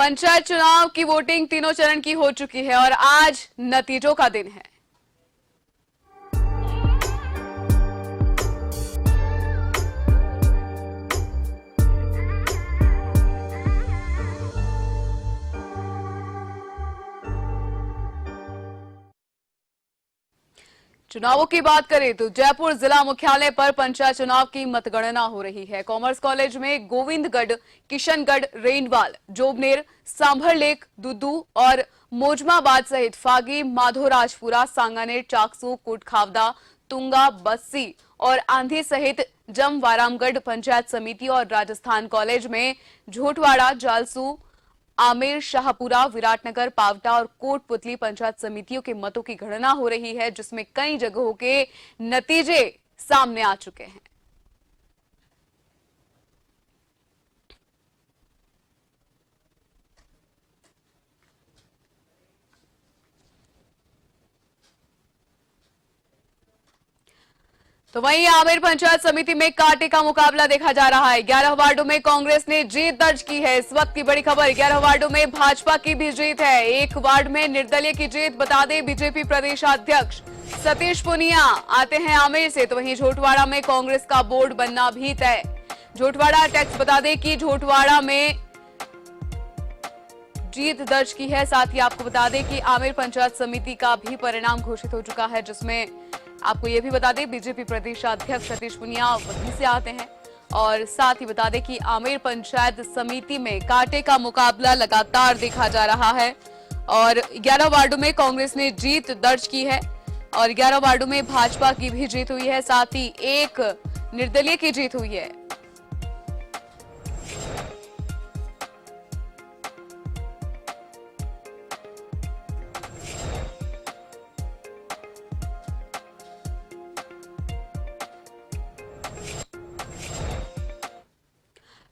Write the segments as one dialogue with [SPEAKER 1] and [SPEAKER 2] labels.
[SPEAKER 1] पंचायत चुनाव की वोटिंग तीनों चरण की हो चुकी है और आज नतीजों का दिन है। चुनावों की बात करें तो जयपुर जिला मुख्यालय पर पंचायत चुनाव की मतगणना हो रही है। कॉमर्स कॉलेज में गोविंदगढ़, किशनगढ़, रेनवाल, जोबनेर, सांभरलेक, दुद्दू और मोजमाबाद सहित फागी, माधोराजपुरा, सांगानेर, चाकसू, कोटखावदा, तुंगा, बस्सी और आंधी सहित जमवारामगढ़ पंचायत समिति और राजस्थान कॉलेज में झोटवाड़ा, जालसू, आमेर, शाहपुरा, विराटनगर, पावटा और कोटपुतली पंचायत समितियों के मतों की गणना हो रही है, जिसमें कई जगहों के नतीजे सामने आ चुके हैं। तो वहीं आमेर पंचायत समिति में कांटे का मुकाबला देखा जा रहा है। 11 वार्डों में कांग्रेस ने जीत दर्ज की है। इस वक्त की बड़ी खबर, 11 वार्डों में भाजपा की भी जीत है। एक वार्ड में निर्दलीय की जीत। बता दें, बीजेपी प्रदेशाध्यक्ष सतीश पुनिया आते हैं आमेर से, तो वहीं झोटवाड़ा में कांग्रेस का बोर्ड बनना भी तय। झोटवाड़ा टैक्स, बता दें कि झोटवाड़ा में जीत दर्ज की है। साथ ही आपको बता दें कि आमेर पंचायत समिति का भी परिणाम घोषित हो चुका है, जिसमें आपको यह भी बता दें बीजेपी प्रदेशाध्यक्ष सतीश पुनिया वहीं से आते हैं। और साथ ही बता दें कि आमेर पंचायत समिति में कांटे का मुकाबला लगातार देखा जा रहा है और 11 वार्डों में कांग्रेस ने जीत दर्ज की है और 11 वार्डों में भाजपा की भी जीत हुई है। साथ ही एक निर्दलीय की जीत हुई है।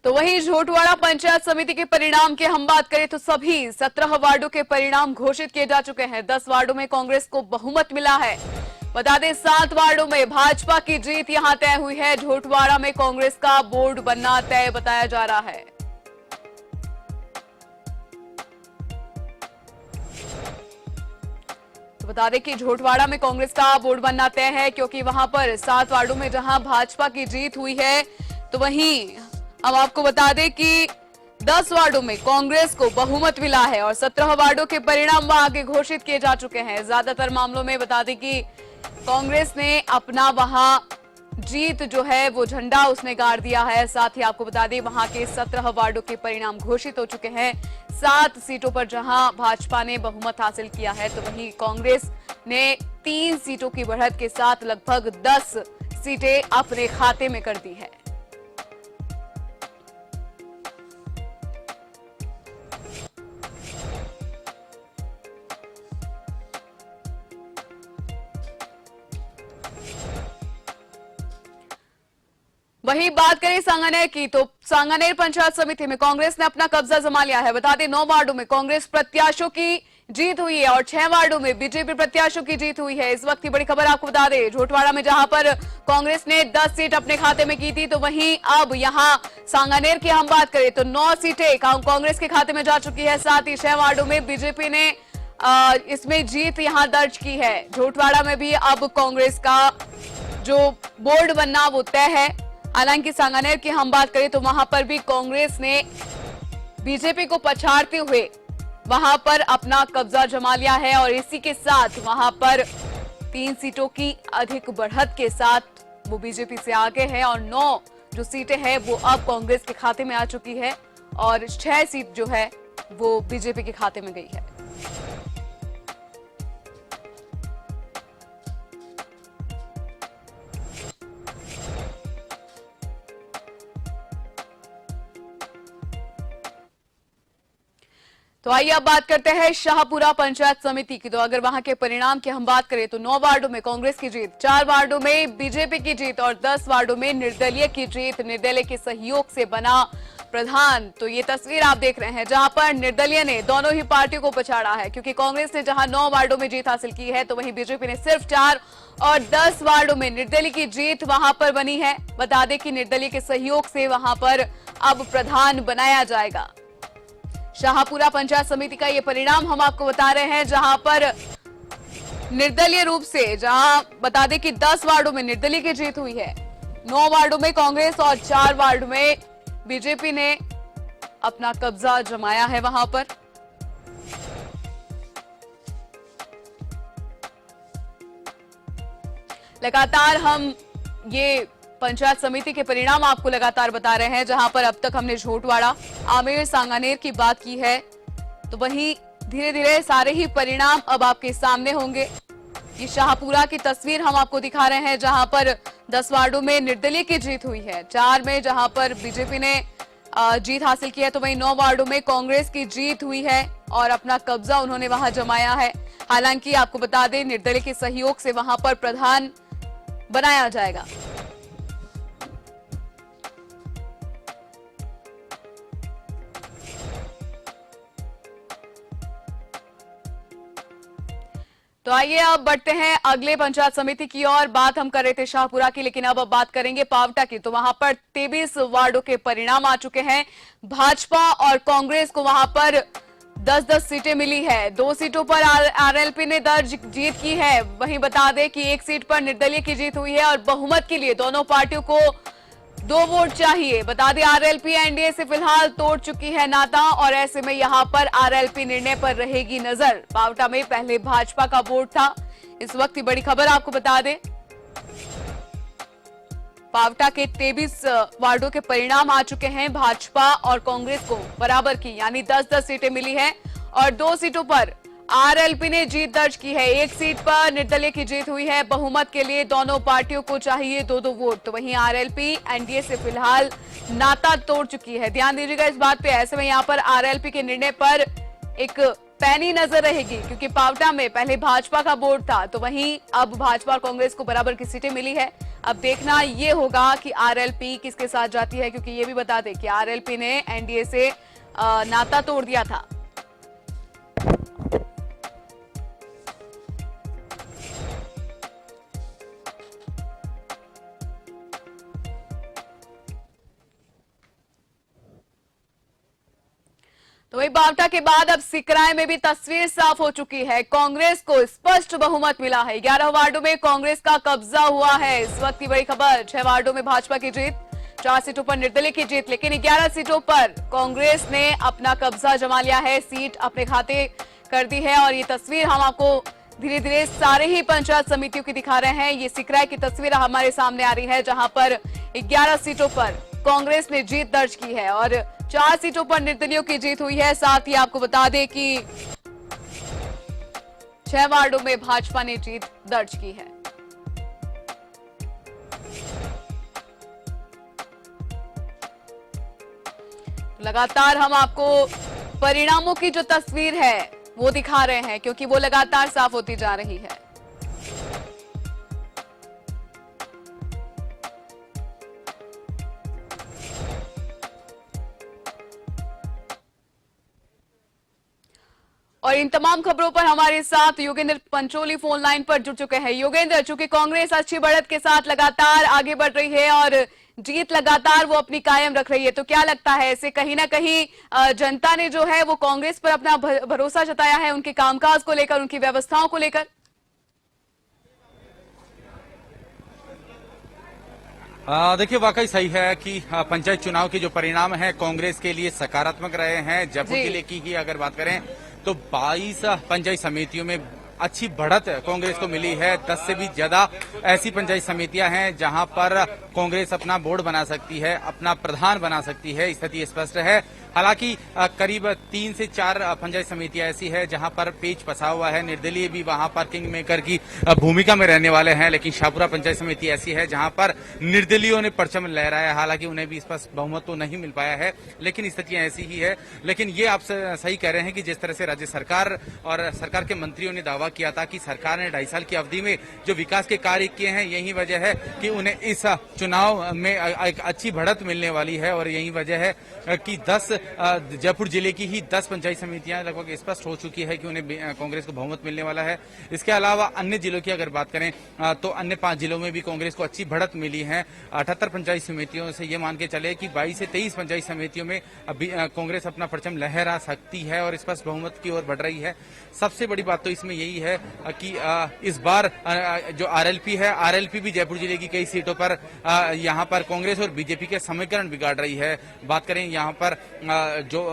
[SPEAKER 1] तो वहीं झोटवाड़ा पंचायत समिति के परिणाम की हम बात करें तो सभी 17 वार्डों के परिणाम घोषित किए जा चुके हैं। 10 वार्डों में कांग्रेस को बहुमत मिला है। बता दें 7 वार्डों में भाजपा की जीत यहां तय हुई है। झोटवाड़ा में कांग्रेस का बोर्ड बनना तय बताया जा रहा है। तो बता दें कि झोटवाड़ा में कांग्रेस का बोर्ड बनना तय है, क्योंकि वहां पर 7 वार्डों में जहां भाजपा की जीत हुई है, तो वहीं अब आपको बता दें कि 10 वार्डों में कांग्रेस को बहुमत मिला है और 17 वार्डों के परिणाम वहां आगे घोषित किए जा चुके हैं। ज्यादातर मामलों में बता दें कि कांग्रेस ने अपना वहां जीत जो है वो झंडा उसने गाड़ दिया है। साथ ही आपको बता दें वहां के 17 वार्डों के परिणाम घोषित हो चुके हैं। 7 सीटों पर जहां भाजपा ने बहुमत हासिल किया है, तो वहीं कांग्रेस ने 3 सीटों की बढ़त के साथ लगभग 10 सीटें अपने खाते में कर दी है। वहीं बात करें सांगानेर की, तो सांगानेर पंचायत समिति में कांग्रेस ने अपना कब्जा जमा लिया है। बता दें 9 वार्डों में कांग्रेस प्रत्याशियों की जीत हुई है और 6 वार्डों में बीजेपी प्रत्याशियों की जीत हुई है। इस वक्त की बड़ी खबर आपको बता दें, झोटवाड़ा में जहां पर कांग्रेस ने 10 सीट अपने खाते में की थी, तो वहीं अब यहां सांगानेर की हम बात करें तो 9 सीटें कांग्रेस के खाते में जा चुकी है। साथ ही 6 वार्डों में बीजेपी ने इसमें जीत यहां दर्ज की है। झोटवाड़ा में भी अब कांग्रेस का जो बोर्ड बनना वो तय है। हालांकि सांगानेर की हम बात करें तो वहां पर भी कांग्रेस ने बीजेपी को पछाड़ते हुए वहां पर अपना कब्जा जमा लिया है और इसी के साथ वहां पर 3 सीटों की अधिक बढ़त के साथ वो बीजेपी से आगे है और 9 जो सीटें हैं वो अब कांग्रेस के खाते में आ चुकी है और 6 सीट जो है वो बीजेपी के खाते में गई है। तो आइए अब बात करते हैं शाहपुरा पंचायत समिति की। तो अगर वहां के परिणाम की हम बात करें तो 9 वार्डों में कांग्रेस की जीत, 4 वार्डों में बीजेपी की जीत और 10 वार्डों में निर्दलीय की जीत। निर्दलीय के सहयोग से बना प्रधान। तो ये तस्वीर आप देख रहे हैं जहां पर निर्दलीय ने दोनों ही पार्टियों को पछाड़ा है, क्योंकि कांग्रेस ने जहां 9 वार्डों में जीत हासिल की है, तो वहीं बीजेपी ने सिर्फ 4 और 10 वार्डों में निर्दलीय की जीत वहां पर बनी है। बता दें कि निर्दलीय के सहयोग से वहां पर अब प्रधान बनाया जाएगा। शाहपुरा पंचायत समिति का ये परिणाम हम आपको बता रहे हैं, जहां पर निर्दलीय रूप से, जहां बता दें कि 10 वार्डों में निर्दलीय की जीत हुई है, 9 वार्डों में कांग्रेस और 4 वार्ड में बीजेपी ने अपना कब्जा जमाया है वहां पर। लगातार हम ये पंचायत समिति के परिणाम आपको लगातार बता रहे हैं, जहां पर अब तक हमने झोटवाड़ा, आमेर, सांगानेर की बात की है, तो वहीं धीरे धीरे सारे ही परिणाम अब आपके सामने होंगे। ये शाहपुरा की तस्वीर हम आपको दिखा रहे हैं, जहां पर 10 वार्डों में निर्दलीय की जीत हुई है, 4 में जहां पर बीजेपी ने जीत हासिल की है, तो वहीं 9 वार्डों में कांग्रेस की जीत हुई है और अपना कब्जा उन्होंने वहां जमाया है। हालांकि आपको बता दें, निर्दलीय के सहयोग से वहां पर प्रधान बनाया जाएगा। तो आइए अब बढ़ते हैं अगले पंचायत समिति की ओर। बात हम कर रहे थे शाहपुरा की, लेकिन अब बात करेंगे पावटा की। तो वहां पर 23 वार्डों के परिणाम आ चुके हैं। भाजपा और कांग्रेस को वहां पर 10-10 सीटें मिली है। 2 सीटों पर आरएलपी ने दर्ज जीत की है। वहीं बता दें कि 1 सीट पर निर्दलीय की जीत हुई है और बहुमत के लिए दोनों पार्टियों को 2 वोट चाहिए। बता दें, आरएलपी एनडीए से फिलहाल तोड़ चुकी है नाता और ऐसे में यहां पर आरएलपी निर्णय पर रहेगी नजर। पावटा में पहले भाजपा का वोट था। इस वक्त की बड़ी खबर आपको बता दें, पावटा के 23 वार्डों के परिणाम आ चुके हैं। भाजपा और कांग्रेस को बराबर की यानी 10-10 सीटें मिली है और 2 सीटों पर आरएलपी ने जीत दर्ज की है। 1 सीट पर निर्दलीय की जीत हुई है। बहुमत के लिए दोनों पार्टियों को चाहिए 2-2 वोट। तो वहीं आरएलपी एनडीए से फिलहाल नाता तोड़ चुकी है। ध्यान दीजिएगा इस बात पे। ऐसे में यहां पर आरएलपी के निर्णय पर एक पैनी नजर रहेगी, क्योंकि पावटा में पहले भाजपा का वोट था, तो वहीं अब भाजपा और कांग्रेस को बराबर की सीटें मिली है। अब देखना ये होगा कि आरएलपी किसके साथ जाती है, क्योंकि ये भी बता दें कि आरएलपी ने एनडीए से नाता तोड़ दिया था। तो वही पावटा के बाद अब सिकराय में भी तस्वीर साफ हो चुकी है। कांग्रेस को स्पष्ट बहुमत मिला है। 11 वार्डों में कांग्रेस का कब्जा हुआ है। इस वक्त की बड़ी खबर, 6 वार्डों में भाजपा की जीत, 4 सीटों पर निर्दलीय की जीत, लेकिन 11 सीटों पर कांग्रेस ने अपना कब्जा जमा लिया है, सीट अपने खाते कर दी है। और ये तस्वीर हम आपको धीरे धीरे सारे ही पंचायत समितियों की दिखा रहे हैं। ये सिकराय की तस्वीर हमारे सामने आ रही है, जहां पर 11 सीटों पर कांग्रेस ने जीत दर्ज की है और 4 सीटों पर निर्दलीयों की जीत हुई है। साथ ही आपको बता दें कि 6 वार्डों में भाजपा ने जीत दर्ज की है। लगातार हम आपको परिणामों की जो तस्वीर है वो दिखा रहे हैं, क्योंकि वो लगातार साफ होती जा रही है। और इन तमाम खबरों पर हमारे साथ योगेंद्र पंचोली फोन लाइन पर जुड़ चुके हैं। योगेंद्र, चूंकि कांग्रेस अच्छी बढ़त के साथ लगातार आगे बढ़ रही है और जीत लगातार वो अपनी कायम रख रही है, तो क्या लगता है इसे कहीं ना कहीं जनता ने जो है वो कांग्रेस पर अपना भरोसा जताया है, उनके कामकाज को लेकर, उनकी व्यवस्थाओं को लेकर?
[SPEAKER 2] देखिए, वाकई सही है कि पंचायत चुनाव के जो परिणाम हैं कांग्रेस के लिए सकारात्मक रहे हैं। जयपुर जिले की ही अगर बात करें तो 22 पंचायत समितियों में अच्छी बढ़त कांग्रेस को मिली है। 10 से भी ज्यादा ऐसी पंचायत समितियां हैं जहां पर कांग्रेस अपना बोर्ड बना सकती है, अपना प्रधान बना सकती है। स्थिति स्पष्ट है। हालांकि करीब 3 से 4 पंचायत समितियां ऐसी है जहां पर पेच फंसा हुआ है। निर्दलीय भी वहां पर किंग मेकर की भूमिका में रहने वाले हैं, लेकिन शाहपुरा पंचायत समिति ऐसी है जहां पर निर्दलीयों ने परचम लहराया। हालांकि उन्हें भी स्पष्ट बहुमत तो नहीं मिल पाया है, लेकिन स्थितियां ऐसी ही है। लेकिन ये आप सही कह रहे हैं कि जिस तरह से राज्य सरकार और सरकार के मंत्रियों ने दावा किया था कि सरकार ने 2.5 साल की अवधि में जो विकास के कार्य किए हैं, यही वजह है कि उन्हें इस चुनाव में एक अच्छी बढ़त मिलने वाली है। और यही वजह है कि 10 जयपुर जिले की ही 10 पंचायत समितियां लगभग स्पष्ट हो चुकी है कि उन्हें कांग्रेस को बहुमत मिलने वाला है। इसके अलावा अन्य जिलों की अगर बात करें तो अन्य 5 जिलों में भी कांग्रेस को अच्छी बढ़त मिली है। 78 पंचायत समितियों से ये मान के चले कि 22 से 23 पंचायत समितियों में अभी कांग्रेस अपना परचम लहरा सकती है और स्पष्ट बहुमत की ओर बढ़ रही है। सबसे बड़ी बात तो इसमें यही है कि इस बार जो आरएलपी है, आरएलपी भी जयपुर जिले की कई सीटों पर यहाँ पर कांग्रेस और बीजेपी के समीकरण बिगाड़ रही है। बात करें यहाँ पर जो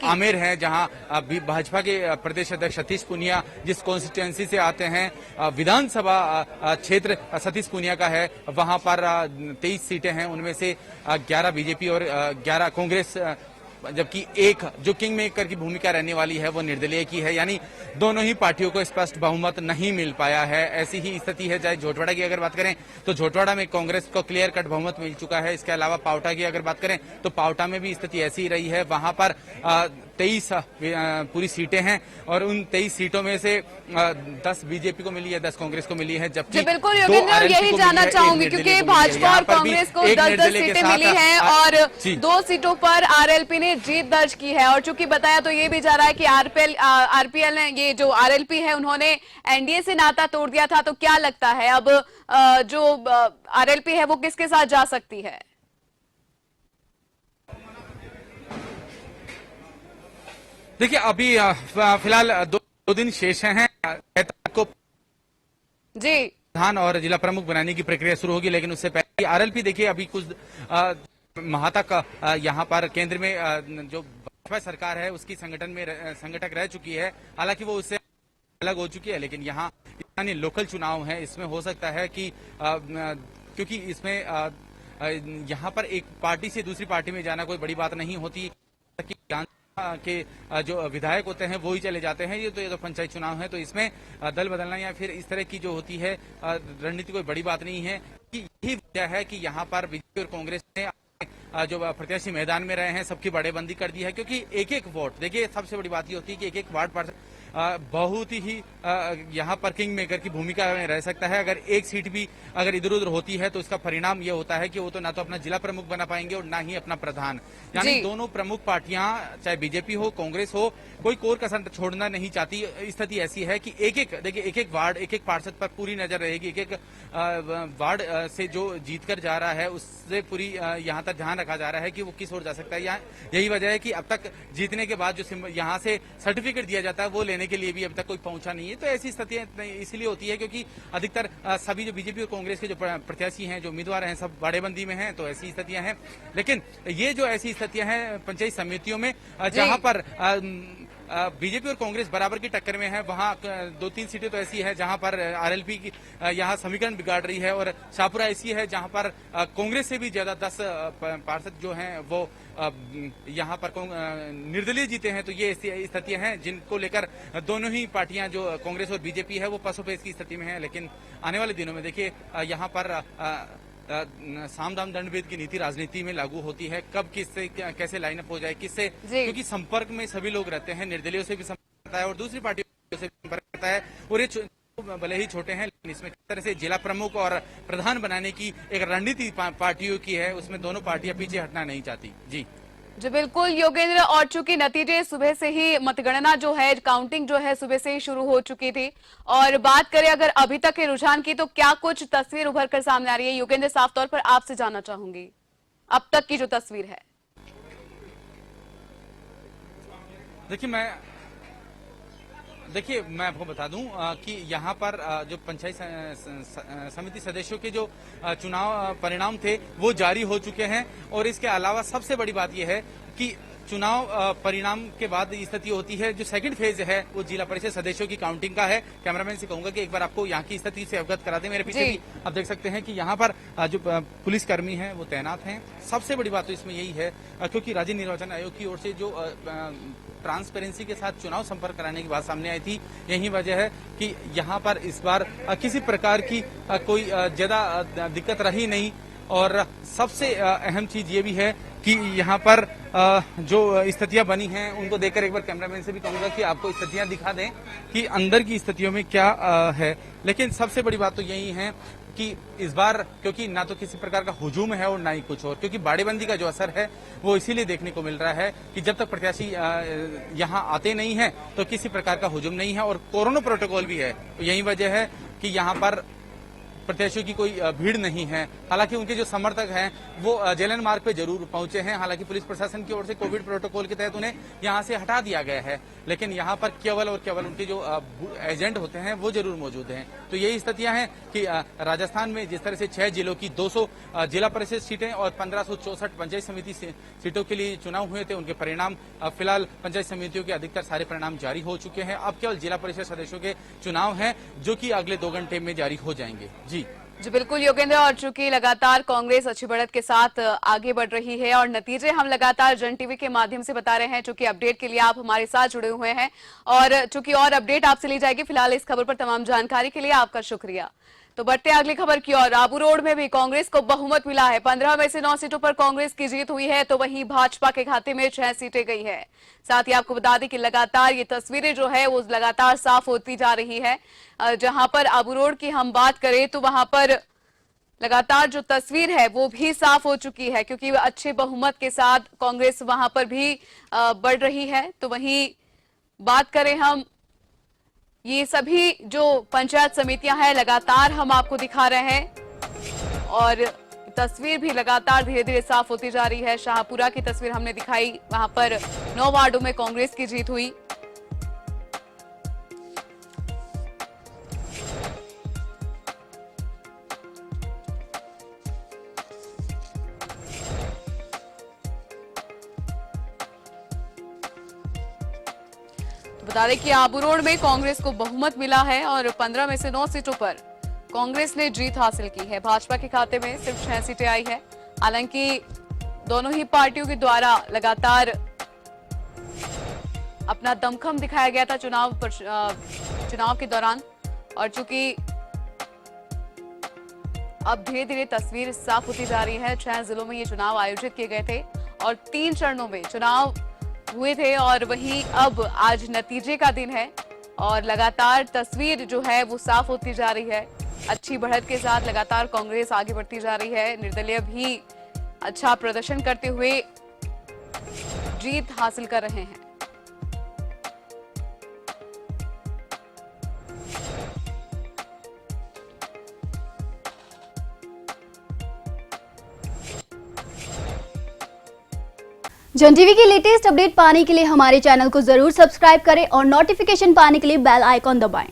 [SPEAKER 2] आमेर है, जहाँ भाजपा के प्रदेश अध्यक्ष सतीश पूनिया जिस कॉन्स्टिट्यूएंसी से आते हैं, विधानसभा क्षेत्र सतीश पूनिया का है, वहां पर 23 सीटें हैं, उनमें से 11 बीजेपी और 11 कांग्रेस, जबकि एक जो किंग मेकर की भूमिका रहने वाली है वो निर्दलीय की है। यानी दोनों ही पार्टियों को स्पष्ट बहुमत नहीं मिल पाया है। ऐसी ही स्थिति है। चाहे झोटवाड़ा की अगर बात करें तो झोटवाड़ा में कांग्रेस को क्लियर कट बहुमत मिल चुका है। इसके अलावा पावटा की अगर बात करें तो पावटा में भी स्थिति ऐसी ही रही है। वहां पर 23 पूरी सीटें हैं और उन 23 सीटों में से 10 बीजेपी को मिली है, 10 कांग्रेस को मिली है, जबकि
[SPEAKER 1] बिल्कुल योगेंद्र यही जानना चाहूंगी क्योंकि भाजपा और कांग्रेस को 10-10 सीटें मिली हैं और 2 सीटों पर आरएलपी ने जीत दर्ज की है। और चूंकि बताया तो ये भी जा रहा है कि आरपीएल ने, ये जो आरएलपी है, उन्होंने एनडीए से नाता तोड़ दिया था। तो क्या लगता है अब जो आरएलपी है वो किसके साथ जा सकती है?
[SPEAKER 2] देखिए अभी फिलहाल 2 दिन शेष हैं। को
[SPEAKER 1] जी
[SPEAKER 2] प्रधान और जिला प्रमुख बनाने की प्रक्रिया शुरू होगी, लेकिन उससे पहले आरएलपी देखिए अभी कुछ माह तक यहाँ पर केंद्र में जो भाजपा सरकार है उसकी संगठक रह चुकी है। हालांकि वो उससे अलग हो चुकी है, लेकिन यहाँ स्थानीय लोकल चुनाव है, इसमें हो सकता है कि क्योंकि इसमें यहाँ पर एक पार्टी से दूसरी पार्टी में जाना कोई बड़ी बात नहीं होती के जो विधायक होते हैं वो ही चले जाते हैं। ये तो पंचायत चुनाव है, तो इसमें दल बदलना या फिर इस तरह की जो होती है रणनीति कोई बड़ी बात नहीं है। कि यही वजह है कि यहाँ पर बीजेपी और कांग्रेस ने जो प्रत्याशी मैदान में रहे हैं सबकी बड़ेबंदी कर दी है, क्योंकि एक वोट, देखिए सबसे बड़ी बात ये होती है कि एक वार्ड पर बहुत ही यहाँ पर किंग मेकर की भूमिका में रह सकता है। अगर एक सीट भी अगर इधर उधर होती है तो इसका परिणाम ये होता है कि वो तो ना तो अपना जिला प्रमुख बना पाएंगे और ना ही अपना प्रधान। यानी दोनों प्रमुख पार्टियां, चाहे बीजेपी हो कांग्रेस हो, कोई कोर कसर छोड़ना नहीं चाहती। स्थिति ऐसी है कि देखिए एक वार्ड, एक पार्षद पर पूरी नजर रहेगी। एक वार्ड से जो जीत कर जा रहा है उससे पूरी यहाँ तक ध्यान रखा जा रहा है कि वो किस ओर जा सकता है। यही वजह है कि अब तक जीतने के बाद जो यहाँ से सर्टिफिकेट दिया जाता है वो लेने के लिए भी अब तक कोई पहुंचा नहीं है। तो ऐसी स्थितियां इसलिए होती है क्योंकि अधिकतर सभी जो बीजेपी और कांग्रेस के जो प्रत्याशी हैं, जो उम्मीदवार हैं, सब बड़ेबंदी में हैं, तो ऐसी स्थितियां हैं। लेकिन ये जो ऐसी स्थितियां हैं पंचायत समितियों में जहां पर बीजेपी और कांग्रेस बराबर की टक्कर में है, वहां 2-3 सीटें तो ऐसी है जहां पर आरएलपी की यहाँ समीकरण बिगाड़ रही है और शाहपुरा ऐसी है जहां पर कांग्रेस से भी ज्यादा 10 पार्षद जो हैं वो यहाँ पर निर्दलीय जीते हैं। तो ये स्थितियां हैं जिनको लेकर दोनों ही पार्टियां, जो कांग्रेस और बीजेपी है, वो पसोपेश की स्थिति में है। लेकिन आने वाले दिनों में देखिए यहाँ पर साम दाम दंड भेद की नीति राजनीति में लागू होती है। कब किससे कैसे लाइनअप हो जाए, किससे, क्योंकि संपर्क में सभी लोग रहते हैं, निर्दलीयों से भी संपर्क करता है और दूसरी पार्टियों से भी संपर्क करता है। और ये भले ही छोटे हैं लेकिन इसमें किस तरह से जिला प्रमुख और प्रधान बनाने की एक रणनीति पार्टियों की है, उसमें दोनों पार्टियां पीछे हटना नहीं चाहती। जी
[SPEAKER 1] बिल्कुल योगेंद्र, और चूंकि नतीजे सुबह से ही मतगणना जो है, काउंटिंग जो है सुबह से ही शुरू हो चुकी थी, और बात करें अगर अभी तक के रुझान की तो क्या कुछ तस्वीर उभर कर सामने आ रही है? योगेंद्र, साफ तौर पर आपसे जानना चाहूंगी अब तक की जो तस्वीर है।
[SPEAKER 2] देखिए मैं आपको बता दूं कि यहाँ पर जो पंचायत समिति सदस्यों के जो चुनाव परिणाम थे वो जारी हो चुके हैं। और इसके अलावा सबसे बड़ी बात यह है कि चुनाव परिणाम के बाद स्थिति होती है, जो सेकंड फेज है वो जिला परिषद सदस्यों की काउंटिंग का है। कैमरामैन से कहूंगा कि एक बार आपको यहाँ की स्थिति से अवगत करा दें। मेरे पीछे भी आप देख सकते हैं कि यहाँ पर जो पुलिसकर्मी हैं वो तैनात हैं। सबसे बड़ी बात तो इसमें यही है क्योंकि राज्य निर्वाचन आयोग की ओर से जो ट्रांसपेरेंसी के साथ चुनाव संपर्क कराने की बात सामने आई थी, यही वजह है कि यहाँ पर इस बार किसी प्रकार की कोई ज्यादा दिक्कत रही नहीं। और सबसे अहम चीज ये भी है कि यहाँ पर जो स्थितियां बनी हैं उनको देखकर एक बार कैमरामैन से भी कहूंगा कि आपको स्थितियां दिखा दें कि अंदर की स्थितियों में क्या है। लेकिन सबसे बड़ी बात तो यही है कि इस बार क्योंकि ना तो किसी प्रकार का हुजूम है और ना ही कुछ और, क्योंकि बाड़ेबंदी का जो असर है वो इसीलिए देखने को मिल रहा है कि जब तक प्रत्याशी यहाँ आते नहीं हैं तो किसी प्रकार का हुजूम नहीं है, और कोरोना प्रोटोकॉल भी है। तो यही वजह है कि यहाँ पर प्रत्याशियों की कोई भीड़ नहीं है। हालांकि उनके जो समर्थक हैं वो जेलन मार्ग पे जरूर पहुंचे हैं। हालांकि पुलिस प्रशासन की ओर से कोविड प्रोटोकॉल के तहत उन्हें यहां से हटा दिया गया है, लेकिन यहां पर केवल और केवल उनके जो एजेंट होते हैं वो जरूर मौजूद हैं। तो यही स्थितियां हैं कि राजस्थान में जिस तरह से 6 जिलों की 200 जिला परिषद सीटें और 1564 पंचायत समिति सीटों के लिए चुनाव हुए थे, उनके परिणाम फिलहाल पंचायत समितियों के अधिकतर सारे परिणाम जारी हो चुके हैं। अब केवल जिला परिषद सदस्यों के चुनाव हैं जो कि अगले 2 घंटे में जारी हो जाएंगे। जी
[SPEAKER 1] बिल्कुल योगेंद्र, और चूंकि लगातार कांग्रेस अच्छी बढ़त के साथ आगे बढ़ रही है और नतीजे हम लगातार जन टीवी के माध्यम से बता रहे हैं, चूंकि अपडेट के लिए आप हमारे साथ जुड़े हुए हैं और चूंकि और अपडेट आपसे ली जाएगी। फिलहाल इस खबर पर तमाम जानकारी के लिए आपका शुक्रिया। तो बढ़ते अगली खबर की ओर। आबू रोड में भी कांग्रेस को बहुमत मिला है। 15 में से 9 सीटों पर कांग्रेस की जीत हुई है, तो वहीं भाजपा के खाते में 6 सीटें गई है। साथ ही आपको बता दें कि लगातार ये तस्वीरें जो है वो लगातार साफ होती जा रही है। जहां पर आबू रोड की हम बात करें तो वहां पर लगातार जो तस्वीर है वो भी साफ हो चुकी है, क्योंकि अच्छे बहुमत के साथ कांग्रेस वहां पर भी बढ़ रही है। तो वहीं बात करें हम, ये सभी जो पंचायत समितियां हैं लगातार हम आपको दिखा रहे हैं और तस्वीर भी लगातार धीरे धीरे साफ होती जा रही है। शाहपुरा की तस्वीर हमने दिखाई, वहां पर 9 वार्डों में कांग्रेस की जीत हुई। बता दें कि आबू रोड में कांग्रेस को बहुमत मिला है और 15 में से 9 सीटों पर कांग्रेस ने जीत हासिल की है। भाजपा के खाते में सिर्फ 6 सीटें आई है। हालांकि दोनों ही पार्टियों के द्वारा लगातार अपना दमखम दिखाया गया था चुनाव के दौरान, और चूंकि अब धीरे धीरे तस्वीर साफ होती जा रही है। 6 जिलों में ये चुनाव आयोजित किए गए थे और 3 चरणों में चुनाव हुए थे, और वहीं अब आज नतीजे का दिन है और लगातार तस्वीर जो है वो साफ होती जा रही है। अच्छी बढ़त के साथ लगातार कांग्रेस आगे बढ़ती जा रही है। निर्दलीय भी अच्छा प्रदर्शन करते हुए जीत हासिल कर रहे हैं।
[SPEAKER 3] जन टीवी की लेटेस्ट अपडेट पाने के लिए हमारे चैनल को जरूर सब्सक्राइब करें और नोटिफिकेशन पाने के लिए बेल आइकॉन दबाएं।